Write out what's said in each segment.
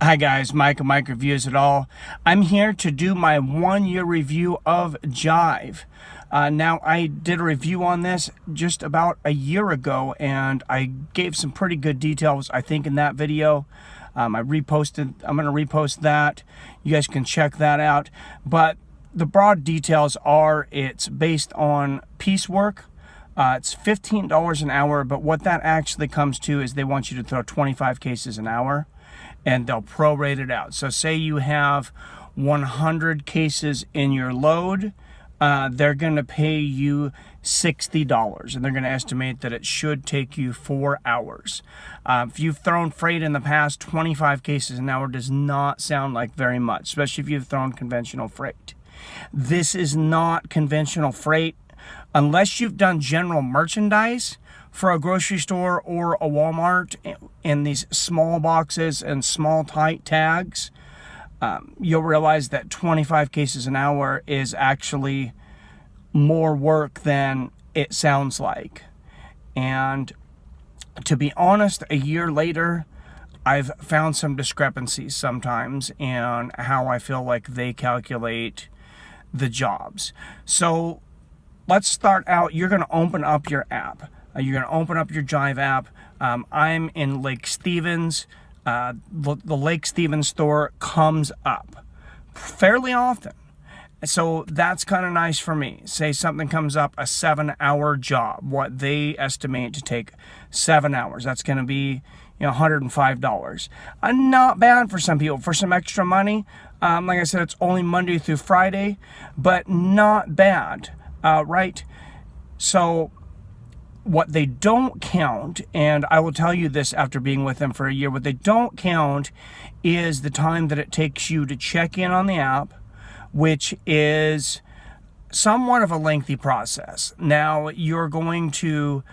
Hi guys, Mike Reviews It All. I'm here to do my 1-year review of Jive. Now, I did a review on this just about a year ago, and I gave some pretty good details, I think, in that video. I'm going to repost that. You guys can check that out. But the broad details are it's based on piecework. It's $15 an hour, but what that actually comes to is they want you to throw 25 cases an hour, and they'll prorate it out. So say you have 100 cases in your load, they're going to pay you $60, and they're going to estimate that it should take you 4 hours. If you've thrown freight in the past, 25 cases an hour does not sound like very much, especially if you've thrown conventional freight. This is not conventional freight. Unless you've done general merchandise for a grocery store or a Walmart in these small boxes and small tight tags, you'll realize that 25 cases an hour is actually more work than it sounds like. And to be honest, a year later, I've found some discrepancies sometimes in how I feel like they calculate the jobs. So let's start out. You're going to open up your app. You're going to open up your Jive app. I'm in Lake Stevens. The Lake Stevens store comes up fairly often. So that's kind of nice for me. Say something comes up, a 7-hour job, what they estimate to take 7 hours. That's going to be $105. Not bad for some people. For some extra money, like I said, it's only Monday through Friday, but not bad, right? So what they don't count, and I will tell you this after being with them for a year, what they don't count is the time that it takes you to check in on the app, which is somewhat of a lengthy process. Now, you're going to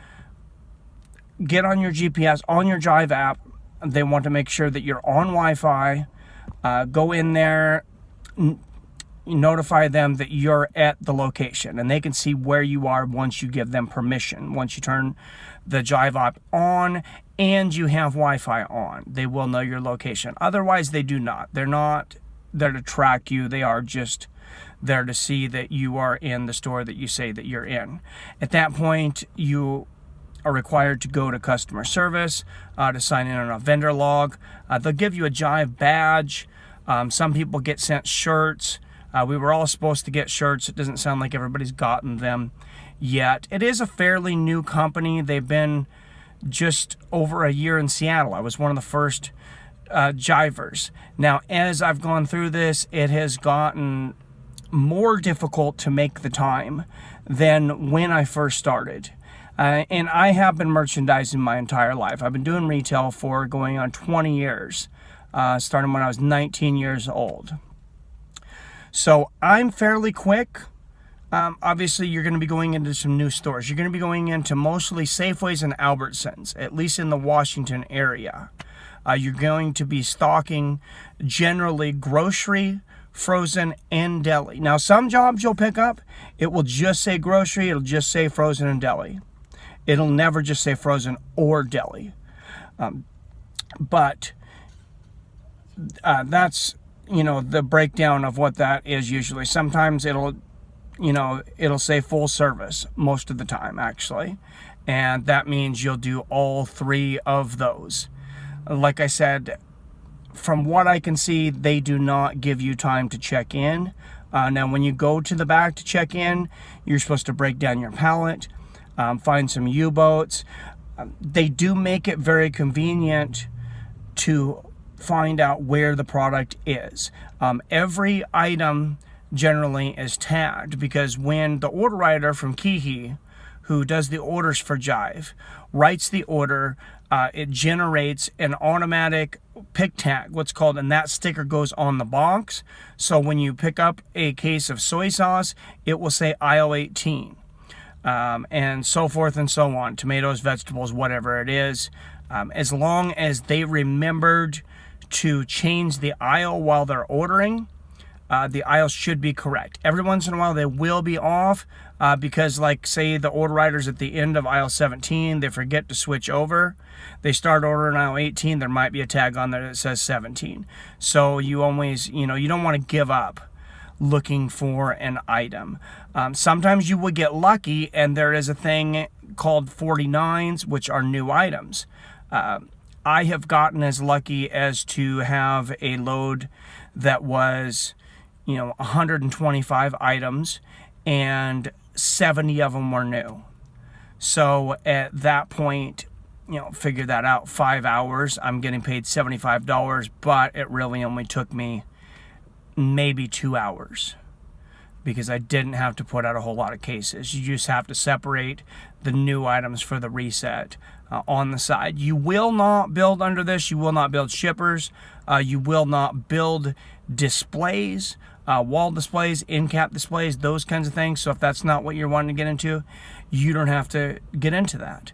get on your GPS, on your Jive app. They want to make sure that you're on Wi-Fi. Go in there, notify them that you're at the location, and they can see where you are once you give them permission. Once you turn the Jive app on and you have Wi-Fi on, they will know your location. Otherwise, they do not. They're not there to track you. They are just there to see that you are in the store that you say that you're in. At that point, you are required to go to customer service to sign in on a vendor log. They'll give you a Jive badge. Some people get sent shirts. We were all supposed to get shirts. It doesn't sound like everybody's gotten them yet. It is a fairly new company. They've been just over a year in Seattle. I was one of the first Jivers. Now, as I've gone through this, it has gotten more difficult to make the time than when I first started. And I have been merchandising my entire life. I've been doing retail for going on 20 years, starting when I was 19 years old. So I'm fairly quick. Obviously, you're going to be going into some new stores. You're going to be going into mostly Safeways and Albertsons, at least in the Washington area. You're going to be stocking generally grocery, frozen, and deli. Now, some jobs you'll pick up, it will just say grocery, it'll just say frozen and deli. It'll never just say frozen or deli. But that's, the breakdown of what that is usually. Sometimes it'll say full service most of the time, actually. And that means you'll do all 3 of those. Like I said, from what I can see, they do not give you time to check in. Now, when you go to the back to check in, you're supposed to break down your pallet, find some U-boats. They do make it very convenient to find out where the product is. Every item generally is tagged, because when the order writer from Kihi, who does the orders for Jive, writes the order, it generates an automatic pick tag, what's called, and that sticker goes on the box. So when you pick up a case of soy sauce, it will say aisle 18, and so forth and so on. Tomatoes, vegetables, whatever it is. As long as they remembered to change the aisle while they're ordering, the aisles should be correct. Every once in a while they will be off because, like, say the order writer's at the end of aisle 17, they forget to switch over. They start ordering aisle 18, there might be a tag on there that says 17. So you always, you don't want to give up looking for an item. Sometimes you would get lucky and there is a thing called 49s, which are new items. I have gotten as lucky as to have a load that was 125 items and 70 of them were new. So at that point, figure that out, 5 hours, I'm getting paid $75, but it really only took me maybe 2 hours because I didn't have to put out a whole lot of cases. You just have to separate the new items for the reset on the side. You will not build under this. You will not build shippers. You will not build displays, wall displays, end cap displays, those kinds of things. So if that's not what you're wanting to get into, you don't have to get into that.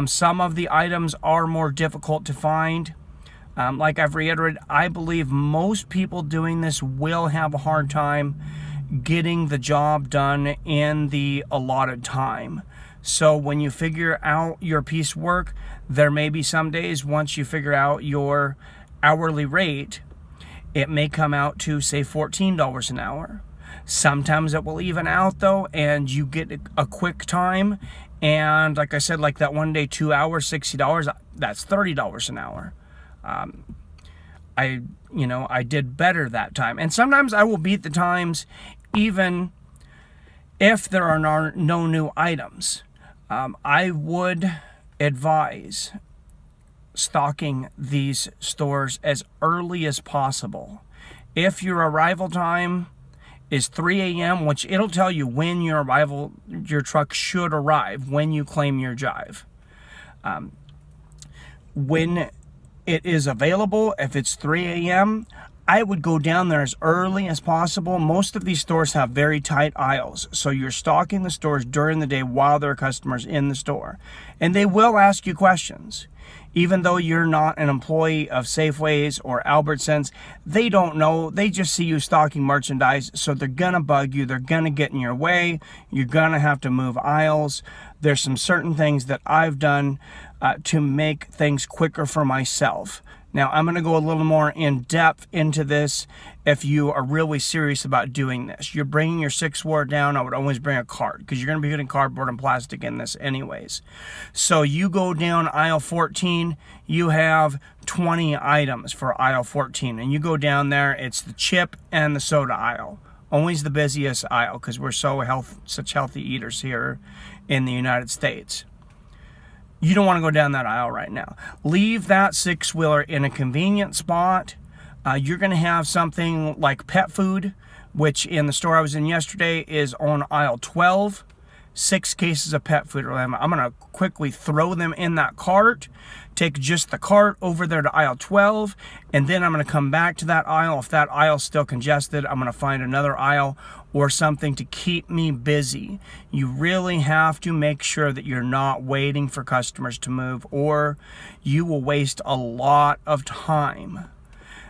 Some of the items are more difficult to find. Like I've reiterated, I believe most people doing this will have a hard time getting the job done in the allotted time. So when you figure out your piece work, there may be some days once you figure out your hourly rate, it may come out to say $14 an hour. Sometimes it will even out though, and you get a quick time. And like I said, like that one day, 2 hours, $60, that's $30 an hour. I did better that time. And sometimes I will beat the times even if there are no new items. I would advise stocking these stores as early as possible. If your arrival time is 3 a.m., which it'll tell you when your truck should arrive when you claim your Jive. When it is available, if it's 3 a.m., I would go down there as early as possible. Most of these stores have very tight aisles, so you're stocking the stores during the day while there are customers in the store. And they will ask you questions. Even though you're not an employee of Safeways or Albertsons, they don't know. They just see you stocking merchandise, so they're going to bug you. They're going to get in your way. You're going to have to move aisles. There's some certain things that I've done to make things quicker for myself. Now, I'm going to go a little more in depth into this if you are really serious about doing this. You're bringing your 6-ward down, I would always bring a cart because you're going to be putting cardboard and plastic in this anyways. So you go down aisle 14, you have 20 items for aisle 14. And you go down there, it's the chip and the soda aisle. Always the busiest aisle because we're such healthy eaters here in the United States. You don't want to go down that aisle right now. Leave that 6-wheeler in a convenient spot. You're going to have something like pet food, which in the store I was in yesterday is on aisle 12. 6 cases of pet food. I'm going to quickly throw them in that cart, take just the cart over there to aisle 12, and then I'm going to come back to that aisle. If that aisle's still congested, I'm going to find another aisle or something to keep me busy. You really have to make sure that you're not waiting for customers to move, or you will waste a lot of time.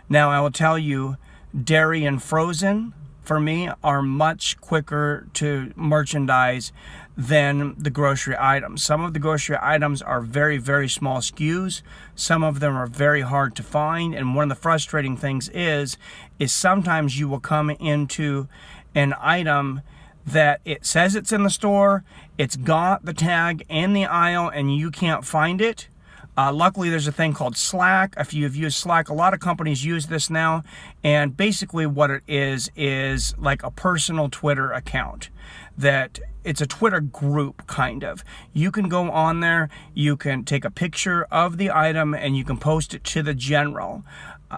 Now, I will tell you, dairy and frozen, for me, are much quicker to merchandise than the grocery items. Some of the grocery items are very, very small SKUs. Some of them are very hard to find. And one of the frustrating things is sometimes you will come into an item that it says it's in the store, it's got the tag in the aisle, and you can't find it. Luckily, there's a thing called Slack. If you've used Slack, a lot of companies use this now. And basically what it is like a personal Twitter account. That it's a Twitter group, kind of. You can go on there, you can take a picture of the item, and you can post it to the general.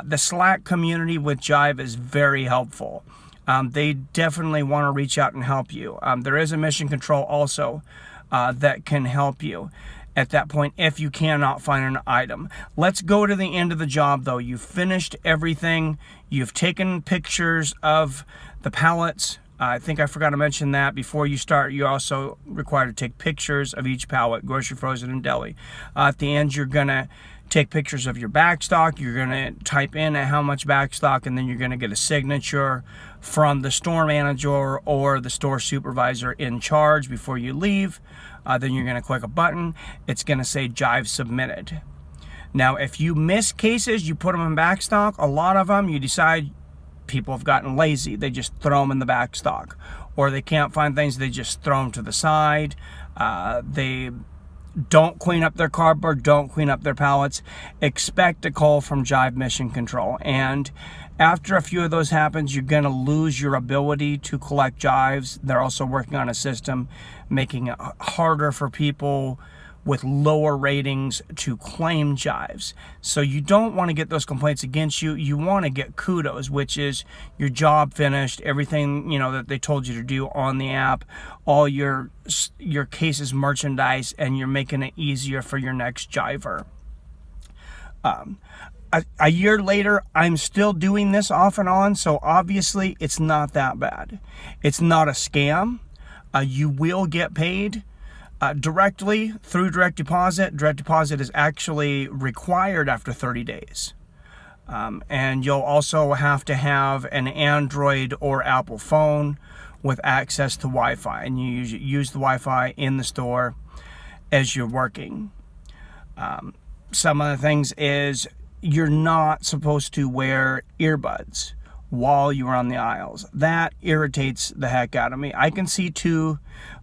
The Slack community with Jive is very helpful. They definitely want to reach out and help you. There is a mission control also that can help you at that point if you cannot find an item. Let's go to the end of the job though. You've finished everything. You've taken pictures of the pallets. I think I forgot to mention that before you start, you're also required to take pictures of each pallet, grocery, frozen, and deli. At the end, you're gonna take pictures of your backstock. You're going to type in how much backstock, and then you're going to get a signature from the store manager or the store supervisor in charge before you leave. Then you're going to click a button. It's going to say Jive submitted. Now, if you miss cases, you put them in backstock. A lot of them, you decide people have gotten lazy. They just throw them in the backstock. Or they can't find things, they just throw them to the side. They don't clean up their cardboard, don't clean up their pallets. Expect a call from Jive Mission Control. And after a few of those happens, you're going to lose your ability to collect Jives. They're also working on a system making it harder for people with lower ratings to claim Jives. So you don't want to get those complaints against you. You want to get kudos, which is your job finished, everything, you know, that they told you to do on the app, all your cases merchandise, and you're making it easier for your next Jiver. A year later, I'm still doing this off and on, so obviously it's not that bad. It's not a scam. You will get paid directly through direct deposit. Direct deposit is actually required after 30 days. And you'll also have to have an Android or Apple phone with access to Wi-Fi. And you use the Wi-Fi in the store as you're working. Some of the things is you're not supposed to wear earbuds while you're on the aisles. That irritates the heck out of me. I can see two,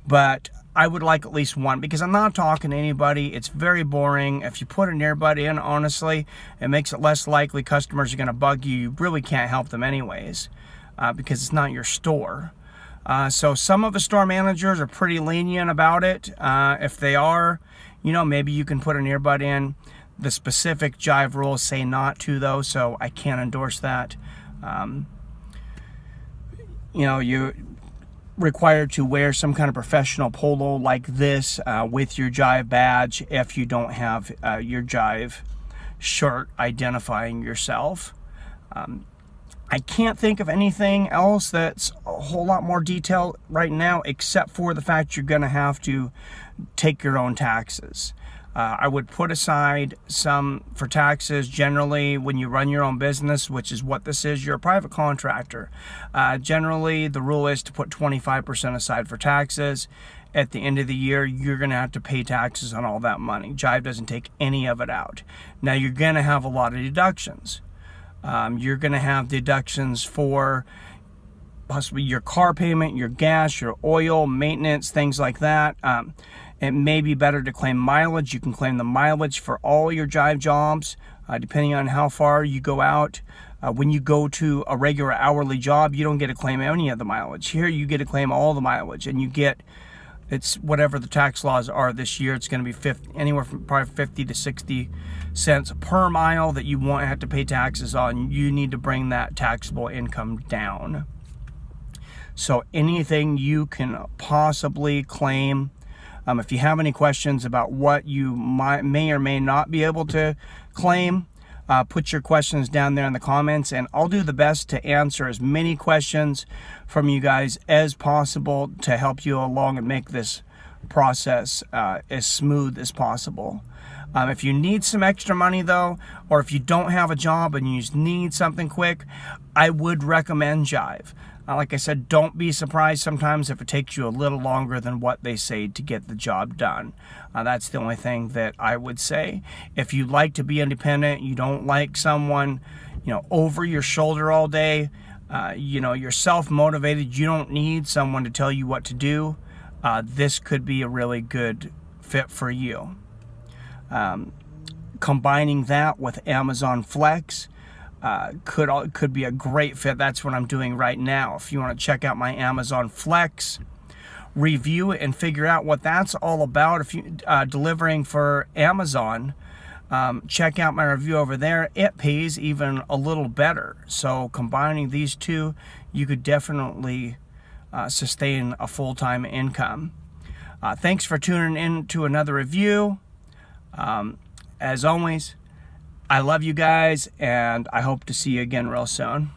but I would like at least one, because I'm not talking to anybody. It's very boring. If you put an earbud in, honestly, it makes it less likely customers are going to bug you. You really can't help them anyways, because it's not your store. So some of the store managers are pretty lenient about it. If they are, you know, maybe you can put an earbud in. The specific Jive rules say not to, though, so I can't endorse that. You know, you're required to wear some kind of professional polo like this with your Jive badge if you don't have your Jive shirt identifying yourself. I can't think of anything else that's a whole lot more detailed right now, except for the fact you're going to have to take your own taxes. I would put aside some for taxes. Generally, when you run your own business, which is what this is, you're a private contractor. Generally, the rule is to put 25% aside for taxes. At the end of the year, you're going to have to pay taxes on all that money. Jive doesn't take any of it out. Now, you're going to have a lot of deductions. You're going to have deductions for possibly your car payment, your gas, your oil, maintenance, things like that. It may be better to claim mileage. You can claim the mileage for all your Jive jobs, depending on how far you go out. When you go to a regular hourly job, you don't get to claim any of the mileage. Here, you get to claim all the mileage, and you get, it's whatever the tax laws are this year. It's going to be anywhere from probably 50 to 60 cents per mile that you won't have to pay taxes on. You need to bring that taxable income down. So anything you can possibly claim. If you have any questions about what you may or may not be able to claim, put your questions down there in the comments, and I'll do the best to answer as many questions from you guys as possible to help you along and make this process as smooth as possible. If you need some extra money, though, or if you don't have a job and you just need something quick, I would recommend Jive. Like I said, don't be surprised sometimes if it takes you a little longer than what they say to get the job done. That's the only thing that I would say. If you like to be independent, you don't like someone, you know, over your shoulder all day, you know, you're self-motivated, you don't need someone to tell you what to do, this could be a really good fit for you. Combining that with Amazon Flex, could be a great fit. That's what I'm doing right now. If you want to check out my Amazon Flex review and figure out what that's all about, if you delivering for Amazon, check out my review over there. It pays even a little better. So combining these two, you could definitely sustain a full-time income. Thanks for tuning in to another review. As always, I love you guys, and I hope to see you again real soon.